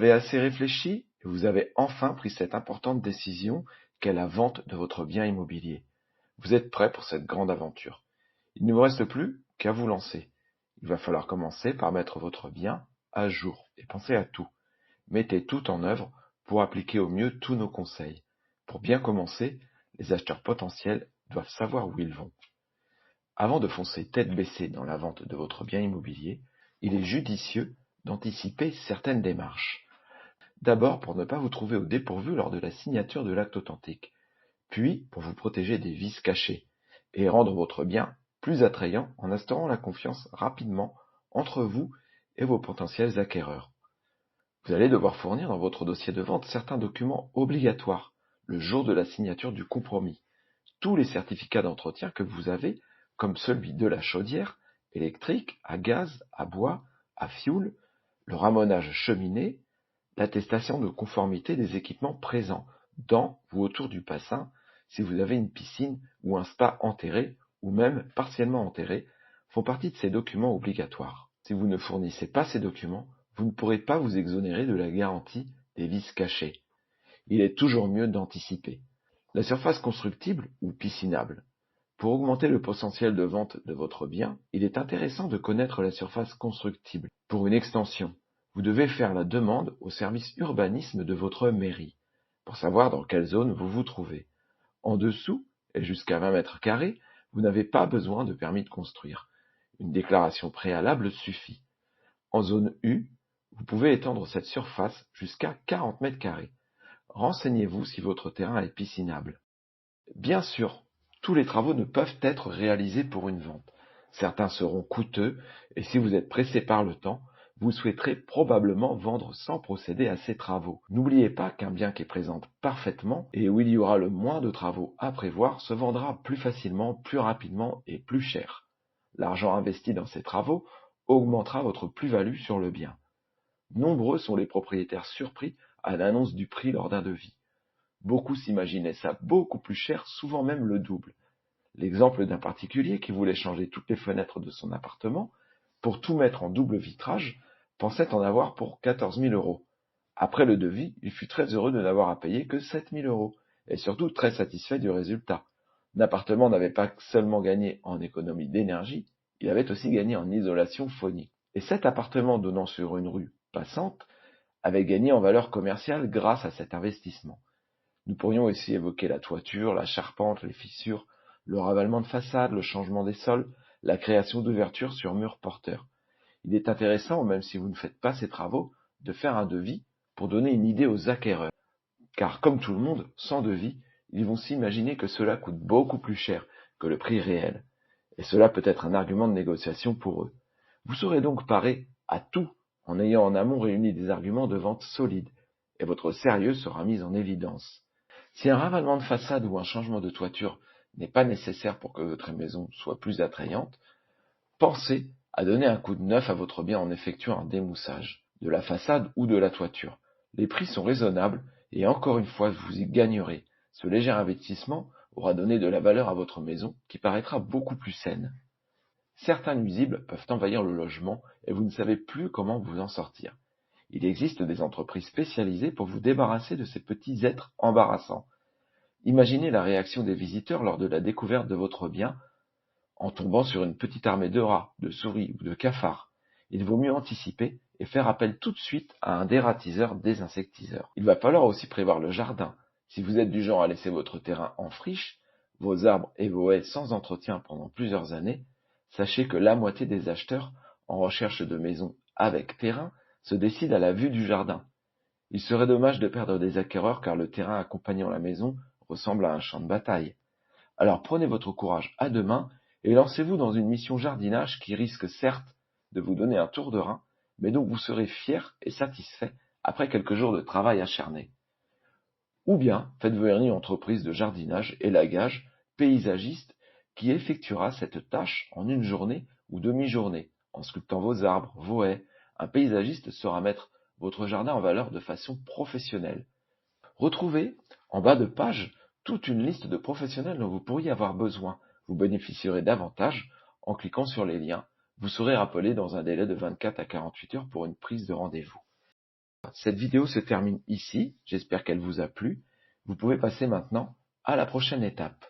avez assez réfléchi et vous avez enfin pris cette importante décision qu'est la vente de votre bien immobilier. Vous êtes prêt pour cette grande aventure. Il ne vous reste plus qu'à vous lancer. Il va falloir commencer par mettre votre bien à jour et pensez à tout. Mettez tout en œuvre pour appliquer au mieux tous nos conseils. Pour bien commencer, les acheteurs potentiels doivent savoir où ils vont. Avant de foncer tête baissée dans la vente de votre bien immobilier, il est judicieux d'anticiper certaines démarches. D'abord pour ne pas vous trouver au dépourvu lors de la signature de l'acte authentique, puis pour vous protéger des vices cachés et rendre votre bien plus attrayant en instaurant la confiance rapidement entre vous et vos potentiels acquéreurs. Vous allez devoir fournir dans votre dossier de vente certains documents obligatoires le jour de la signature du compromis. Tous les certificats d'entretien que vous avez, comme celui de la chaudière électrique, à gaz, à bois, à fioul, le ramonage cheminée, l'attestation de conformité des équipements présents dans ou autour du bassin, si vous avez une piscine ou un spa enterré ou même partiellement enterré, font partie de ces documents obligatoires. Si vous ne fournissez pas ces documents, vous ne pourrez pas vous exonérer de la garantie des vices cachés. Il est toujours mieux d'anticiper. La surface constructible ou piscinable. Pour augmenter le potentiel de vente de votre bien, il est intéressant de connaître la surface constructible. Pour une extension, vous devez faire la demande au service urbanisme de votre mairie, pour savoir dans quelle zone vous vous trouvez. En dessous, et jusqu'à 20 mètres carrés, vous n'avez pas besoin de permis de construire. Une déclaration préalable suffit. En zone U, vous pouvez étendre cette surface jusqu'à 40 mètres carrés. Renseignez-vous si votre terrain est piscinable. Bien sûr, tous les travaux ne peuvent être réalisés pour une vente. Certains seront coûteux et si vous êtes pressé par le temps, vous souhaiterez probablement vendre sans procéder à ces travaux. N'oubliez pas qu'un bien qui présente parfaitement et où il y aura le moins de travaux à prévoir se vendra plus facilement, plus rapidement et plus cher. L'argent investi dans ces travaux augmentera votre plus-value sur le bien. Nombreux sont les propriétaires surpris à l'annonce du prix lors d'un devis. Beaucoup s'imaginaient ça beaucoup plus cher, souvent même le double. L'exemple d'un particulier qui voulait changer toutes les fenêtres de son appartement, pour tout mettre en double vitrage, pensait en avoir pour 14 000 euros. Après le devis, il fut très heureux de n'avoir à payer que 7 000 euros, et surtout très satisfait du résultat. L'appartement n'avait pas seulement gagné en économie d'énergie, il avait aussi gagné en isolation phonique. Et cet appartement donnant sur une rue passante avait gagné en valeur commerciale grâce à cet investissement. Nous pourrions aussi évoquer la toiture, la charpente, les fissures, le ravalement de façade, le changement des sols, la création d'ouvertures sur murs porteurs. Il est intéressant, même si vous ne faites pas ces travaux, de faire un devis pour donner une idée aux acquéreurs. Car comme tout le monde, sans devis, ils vont s'imaginer que cela coûte beaucoup plus cher que le prix réel. Et cela peut être un argument de négociation pour eux. Vous serez donc paré à tout en ayant en amont réuni des arguments de vente solides, et votre sérieux sera mis en évidence. Si un ravalement de façade ou un changement de toiture n'est pas nécessaire pour que votre maison soit plus attrayante, pensez à donner un coup de neuf à votre bien en effectuant un démoussage de la façade ou de la toiture. Les prix sont raisonnables et encore une fois vous y gagnerez. Ce léger investissement aura donné de la valeur à votre maison qui paraîtra beaucoup plus saine. Certains nuisibles peuvent envahir le logement et vous ne savez plus comment vous en sortir. Il existe des entreprises spécialisées pour vous débarrasser de ces petits êtres embarrassants. Imaginez la réaction des visiteurs lors de la découverte de votre bien en tombant sur une petite armée de rats, de souris ou de cafards. Il vaut mieux anticiper et faire appel tout de suite à un dératiseur désinsectiseur. Il va falloir aussi prévoir le jardin. Si vous êtes du genre à laisser votre terrain en friche, vos arbres et vos haies sans entretien pendant plusieurs années, sachez que la moitié des acheteurs en recherche de maisons avec terrain se décident à la vue du jardin. Il serait dommage de perdre des acquéreurs car le terrain accompagnant la maison ressemble à un champ de bataille. Alors prenez votre courage à deux mains et lancez-vous dans une mission jardinage qui risque certes de vous donner un tour de rein, mais dont vous serez fier et satisfait après quelques jours de travail acharné. Ou bien faites venir une entreprise de jardinage, élagage, paysagiste qui effectuera cette tâche en une journée ou demi-journée, en sculptant vos arbres, vos haies. Un paysagiste saura mettre votre jardin en valeur de façon professionnelle. Retrouvez, en bas de page, toute une liste de professionnels dont vous pourriez avoir besoin. Vous bénéficierez davantage en cliquant sur les liens. Vous serez rappelé dans un délai de 24 à 48 heures pour une prise de rendez-vous. Voilà, cette vidéo se termine ici. J'espère qu'elle vous a plu. Vous pouvez passer maintenant à la prochaine étape.